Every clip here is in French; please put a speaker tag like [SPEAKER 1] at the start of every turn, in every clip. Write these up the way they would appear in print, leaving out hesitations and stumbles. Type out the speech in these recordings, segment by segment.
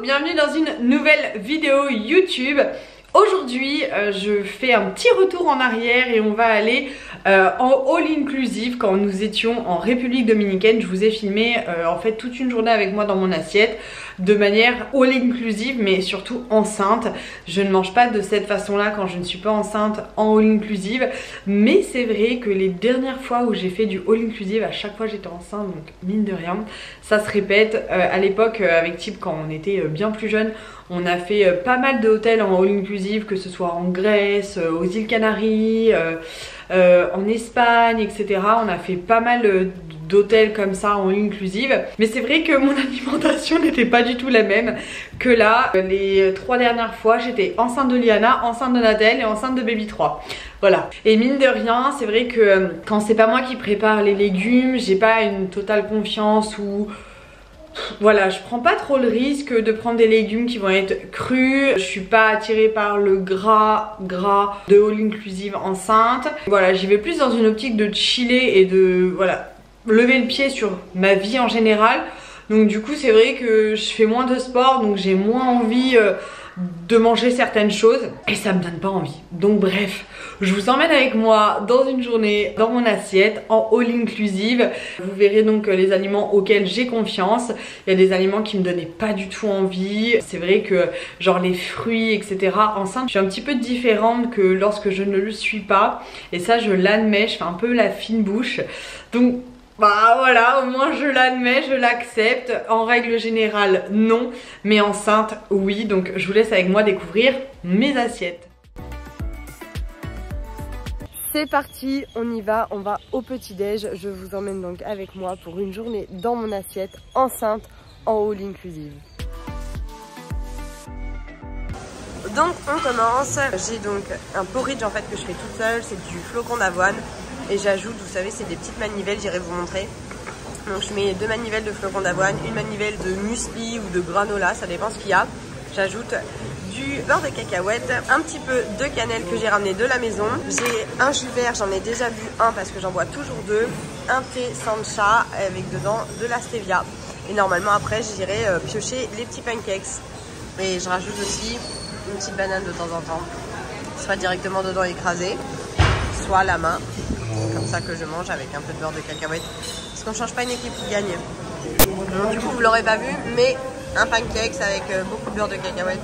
[SPEAKER 1] bienvenue dans une nouvelle vidéo YouTube. Aujourd'hui, je fais un petit retour en arrière et on va aller en all inclusive. Quand nous étions en République Dominicaine, je vous ai filmé en fait toute une journée avec moi dans mon assiette de manière all inclusive, mais surtout enceinte. Je ne mange pas de cette façon-là quand je ne suis pas enceinte en all inclusive, mais c'est vrai que les dernières fois où j'ai fait du all inclusive, à chaque fois j'étais enceinte, donc mine de rien, ça se répète. À l'époque, avec Tib, quand on était bien plus jeune, on a fait pas mal d'hôtels en all inclusive, que ce soit en Grèce, aux îles Canaries, en Espagne, etc. On a fait pas mal d'hôtels comme ça en all inclusive. Mais c'est vrai que mon alimentation n'était pas du tout la même que là. Les 3 dernières fois, j'étais enceinte de Liana, enceinte de Nadèle et enceinte de Baby 3. Voilà. Et mine de rien, c'est vrai que quand c'est pas moi qui prépare les légumes, j'ai pas une totale confiance ou... Voilà, je prends pas trop le risque de prendre des légumes qui vont être crus. Je suis pas attirée par le gras de all inclusive enceinte. Voilà, j'y vais plus dans une optique de chiller et de voilà, lever le pied sur ma vie en général. Donc du coup, c'est vrai que je fais moins de sport, donc j'ai moins envie de manger certaines choses et ça me donne pas envie. Donc bref, je vous emmène avec moi dans une journée dans mon assiette en all inclusive. Vous verrez donc les aliments auxquels j'ai confiance. Il y a des aliments qui me donnaient pas du tout envie. C'est vrai que genre les fruits, etc. enceinte, je suis un petit peu différente que lorsque je ne le suis pas, et ça je l'admets. Je fais un peu la fine bouche, donc bah voilà, au moins je l'admets, je l'accepte. En règle générale, non, mais enceinte, oui. Donc je vous laisse avec moi découvrir mes assiettes. C'est parti, on y va, on va au petit-déj. Je vous emmène donc avec moi pour une journée dans mon assiette enceinte en all inclusive. Donc on commence. J'ai donc un porridge en fait que je fais toute seule, c'est du flocon d'avoine. Et j'ajoute, vous savez, c'est des petites manivelles, j'irai vous montrer. Donc je mets 2 manivelles de flocons d'avoine, une manivelle de muesli ou de granola, ça dépend ce qu'il y a. J'ajoute du beurre de cacahuète, un petit peu de cannelle que j'ai ramené de la maison. J'ai un jus vert, j'en ai déjà bu un parce que j'en bois toujours 2. Un thé sancha avec dedans de la stevia. Et normalement après j'irai piocher les petits pancakes. Et je rajoute aussi une petite banane de temps en temps. Soit directement dedans écrasée, soit à la main. Comme ça que je mange avec un peu de beurre de cacahuète. Parce qu'on ne change pas une équipe qui gagne. Du coup vous l'aurez pas vu, mais un pancake avec beaucoup de beurre de cacahuète.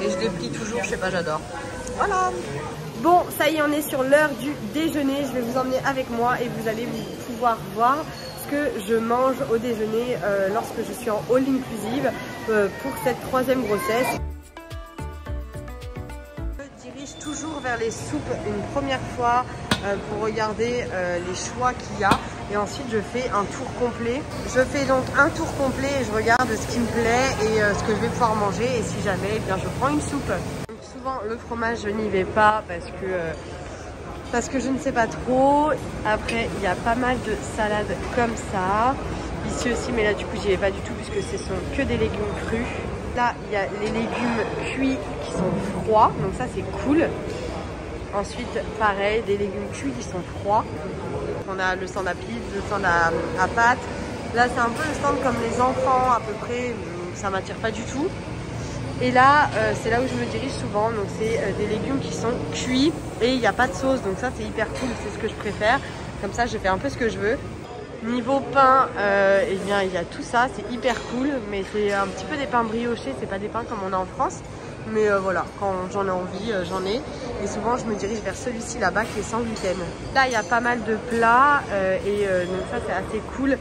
[SPEAKER 1] Et je les plie toujours, je sais pas, j'adore. Voilà. Bon, ça y est, on est sur l'heure du déjeuner. Je vais vous emmener avec moi et vous allez pouvoir voir ce que je mange au déjeuner lorsque je suis en all inclusive pour cette 3e grossesse. Je dirige toujours vers les soupes une première fois pour regarder les choix qu'il y a, et ensuite je fais un tour complet. Je fais donc un tour complet et je regarde ce qui me plaît et ce que je vais pouvoir manger, et si jamais, eh bien, je prends une soupe. Donc, souvent le fromage je n'y vais pas parce que je ne sais pas trop. Après il y a pas mal de salades comme ça ici aussi, mais là du coup j'y vais pas du tout puisque ce sont que des légumes crus. Là il y a les légumes cuits qui sont froids, donc ça c'est cool. Ensuite, pareil, des légumes cuits qui sont froids. On a le stand à pizza, le stand à pâtes. Là, c'est un peu le stand comme les enfants à peu près. Ça m'attire pas du tout. Et là, c'est là où je me dirige souvent. Donc, c'est des légumes qui sont cuits et il n'y a pas de sauce. Donc ça, c'est hyper cool. C'est ce que je préfère. Comme ça, je fais un peu ce que je veux. Niveau pain, eh bien, il y a tout ça. C'est hyper cool. Mais c'est un petit peu des pains briochés. C'est pas des pains comme on a en France. Mais voilà, quand j'en ai envie, j'en ai. Et souvent, je me dirige vers celui-ci là-bas qui est sans gluten. Là, il y a pas mal de plats donc ça, c'est assez cool.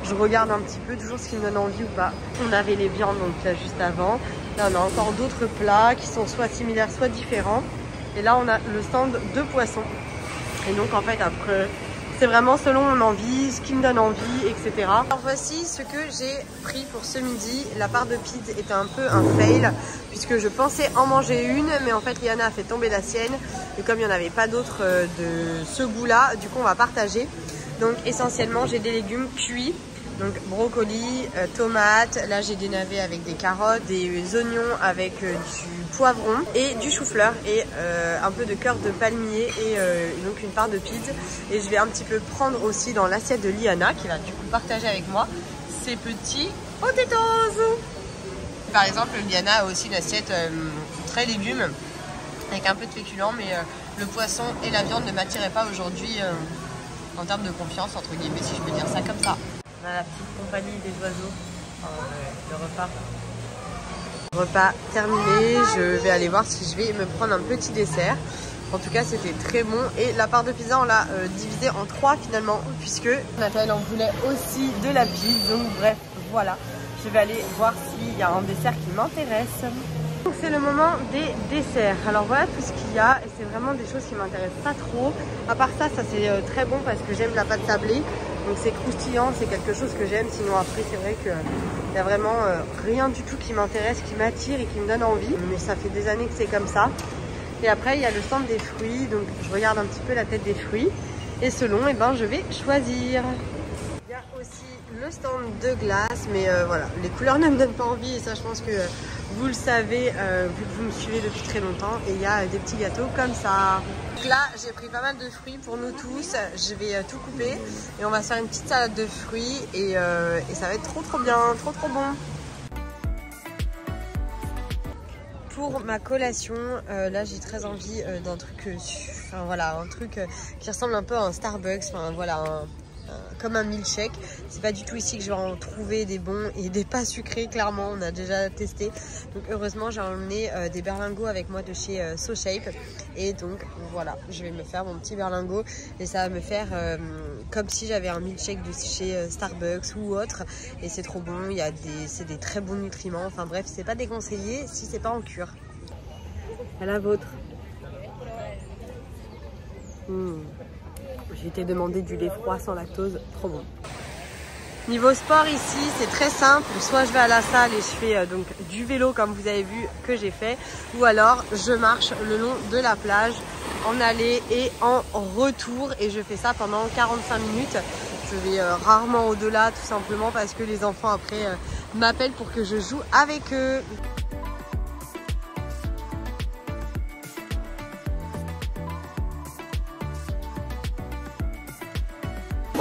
[SPEAKER 1] Je regarde un petit peu toujours ce qui me donne envie ou pas. On avait les viandes donc là juste avant. Là, on a encore d'autres plats qui sont soit similaires, soit différents. Et là, on a le stand de poissons. Et donc, en fait, après... c'est vraiment selon mon envie, ce qui me donne envie, etc. Alors voici ce que j'ai pris pour ce midi. La part de pizza était un peu un fail puisque je pensais en manger une, mais en fait Liana a fait tomber la sienne. Et comme il n'y en avait pas d'autres de ce goût-là, du coup on va partager. Donc essentiellement j'ai des légumes cuits. Donc brocoli, tomates, là j'ai des navets avec des carottes, des oignons avec du poivron et du chou-fleur et un peu de cœur de palmier et donc une part de pizza. Et je vais un petit peu prendre aussi dans l'assiette de Liana qui va du coup partager avec moi ces petits potatoes. Par exemple, Liana a aussi une assiette très légumes, avec un peu de féculents, mais le poisson et la viande ne m'attiraient pas aujourd'hui en termes de confiance, entre guillemets, si je peux dire ça comme ça. On a la petite compagnie des oiseaux, le repas. Repas terminé, je vais aller voir si je vais me prendre un petit dessert. En tout cas, c'était très bon. Et la part de pizza, on l'a divisée en 3 finalement, puisque Nathalie en voulait aussi de la pizza. Donc bref, voilà. Je vais aller voir s'il y a un dessert qui m'intéresse. Donc c'est le moment des desserts. Alors voilà tout ce qu'il y a. Et c'est vraiment des choses qui m'intéressent pas trop. À part ça, ça c'est très bon parce que j'aime la pâte sablée. Donc c'est croustillant, c'est quelque chose que j'aime. Sinon après, c'est vrai qu'il n'y a vraiment rien du tout qui m'intéresse, qui m'attire et qui me donne envie. Mais ça fait des années que c'est comme ça. Et après, il y a le stand des fruits. Donc, je regarde un petit peu la tête des fruits. Et selon, eh ben, je vais choisir. Il y a aussi le stand de glace. Mais voilà, les couleurs ne me donnent pas envie. Et ça, je pense que vous le savez, vu que vous me suivez depuis très longtemps. Et il y a des petits gâteaux comme ça. Donc là, j'ai pris pas mal de fruits pour nous tous. Je vais tout couper. Et on va faire une petite salade de fruits. Et ça va être trop bien, trop bon. Pour ma collation, là j'ai très envie d'un truc, enfin voilà, un truc qui ressemble un peu à un Starbucks, enfin voilà, comme un milkshake. C'est pas du tout ici que je vais en trouver des bons et des pas sucrés, clairement, on a déjà testé. Donc heureusement j'ai emmené des berlingots avec moi de chez SoShape. Et donc voilà, je vais me faire mon petit berlingot et ça va me faire comme si j'avais un milkshake de chez Starbucks ou autre. Et c'est trop bon, c'est des très bons nutriments. Enfin bref, c'est pas déconseillé si c'est pas en cure. À la vôtre. J'ai été demandé du lait froid sans lactose, trop bon. Niveau sport ici, c'est très simple. Soit je vais à la salle et je fais donc du vélo comme vous avez vu que j'ai fait. Ou alors je marche le long de la plage en aller et en retour. Et je fais ça pendant 45 minutes. Je vais rarement au-delà tout simplement parce que les enfants après m'appellent pour que je joue avec eux.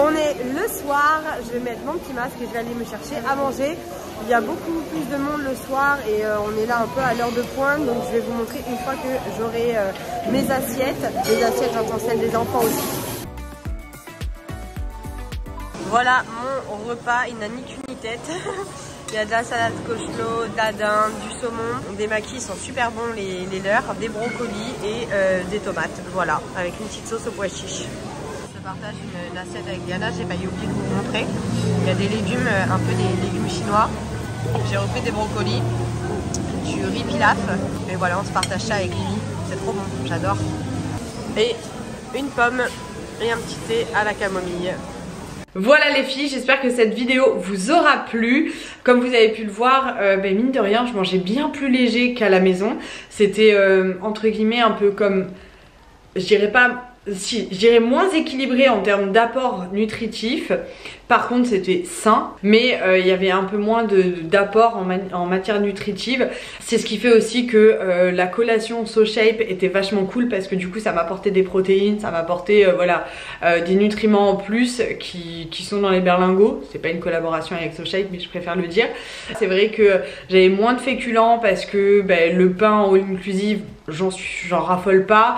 [SPEAKER 1] On est le soir, je vais mettre mon petit masque et je vais aller me chercher à manger. Il y a beaucoup plus de monde le soir et on est là un peu à l'heure de pointe. Donc je vais vous montrer une fois que j'aurai mes assiettes. Les assiettes, j'entends celles des enfants aussi. Voilà mon repas, il n'a ni queue ni tête. Il y a de la salade cochelot, de la dinde, du saumon. Des maquis sont super bons les leurs, des brocolis et des tomates. Voilà, avec une petite sauce au pois chiche. Je partage une assiette avec Diana, j'ai failli oublier de vous montrer. Il y a des légumes, un peu des légumes chinois. J'ai repris des brocolis, du riz pilaf. Et voilà, on se partage ça avec Lily. C'est trop bon, j'adore. Et une pomme et un petit thé à la camomille. Voilà les filles, j'espère que cette vidéo vous aura plu. Comme vous avez pu le voir, mine de rien, je mangeais bien plus léger qu'à la maison. C'était entre guillemets un peu comme, je dirais pas... Si, je dirais moins équilibré en termes d'apport nutritif. Par contre c'était sain, mais il y avait un peu moins d'apport en matière nutritive. C'est ce qui fait aussi que la collation SoShape était vachement cool parce que du coup ça m'apportait des protéines, ça m'apportait voilà, des nutriments en plus qui sont dans les berlingots. C'est pas une collaboration avec SoShape mais je préfère le dire. C'est vrai que j'avais moins de féculents parce que le pain en all inclusive j'en raffole pas.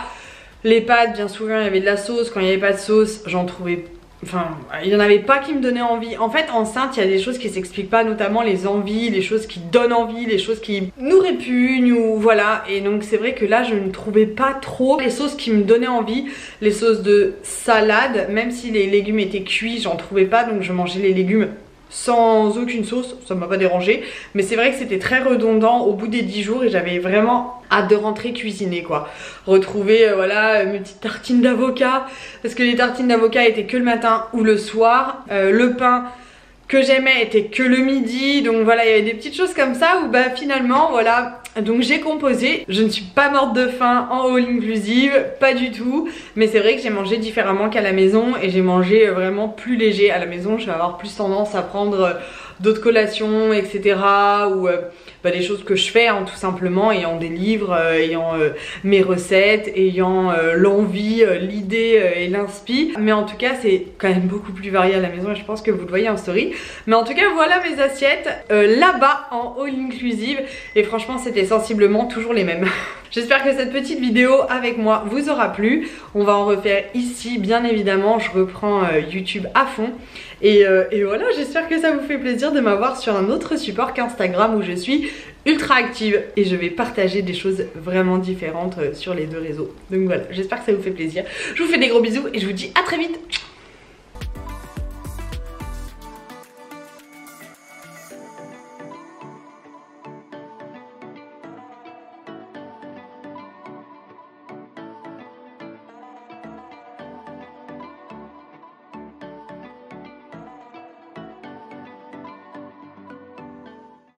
[SPEAKER 1] Les pâtes, bien souvent il y avait de la sauce, quand il n'y avait pas de sauce j'en trouvais... Enfin, il n'y en avait pas qui me donnaient envie. En fait, enceinte, il y a des choses qui s'expliquent pas, notamment les envies, les choses qui donnent envie, les choses qui nous répugnent ou voilà. Et donc c'est vrai que là, je ne trouvais pas trop les sauces qui me donnaient envie. Les sauces de salade, même si les légumes étaient cuits, j'en trouvais pas, donc je mangeais les légumes sans aucune sauce, ça m'a pas dérangé. Mais c'est vrai que c'était très redondant au bout des 10 jours et j'avais vraiment hâte de rentrer cuisiner quoi. Retrouver voilà mes petites tartines d'avocat, parce que les tartines d'avocat étaient que le matin ou le soir. Le pain que j'aimais était que le midi, donc voilà, il y avait des petites choses comme ça où finalement voilà. Donc j'ai composé, je ne suis pas morte de faim en all inclusive, pas du tout. Mais c'est vrai que j'ai mangé différemment qu'à la maison et j'ai mangé vraiment plus léger. À la maison je vais avoir plus tendance à prendre
[SPEAKER 2] d'autres collations, etc. ou des choses que je fais hein, tout simplement, ayant des livres, ayant mes recettes, ayant l'envie, l'idée et l'inspi. Mais en tout cas c'est quand même beaucoup plus varié à la maison et je pense que vous le voyez en story. Mais en tout cas voilà mes assiettes là-bas en all inclusive et franchement c'était sensiblement toujours les mêmes. J'espère que cette petite vidéo avec moi vous aura plu. On va en refaire ici bien évidemment, je reprends YouTube à fond. Et voilà, j'espère que ça vous fait plaisir de m'avoir sur un autre support qu'Instagram où je suis ultra active et je vais partager des choses vraiment différentes sur les deux réseaux. Donc voilà, j'espère que ça vous fait plaisir. Je vous fais des gros bisous et je vous dis à très vite.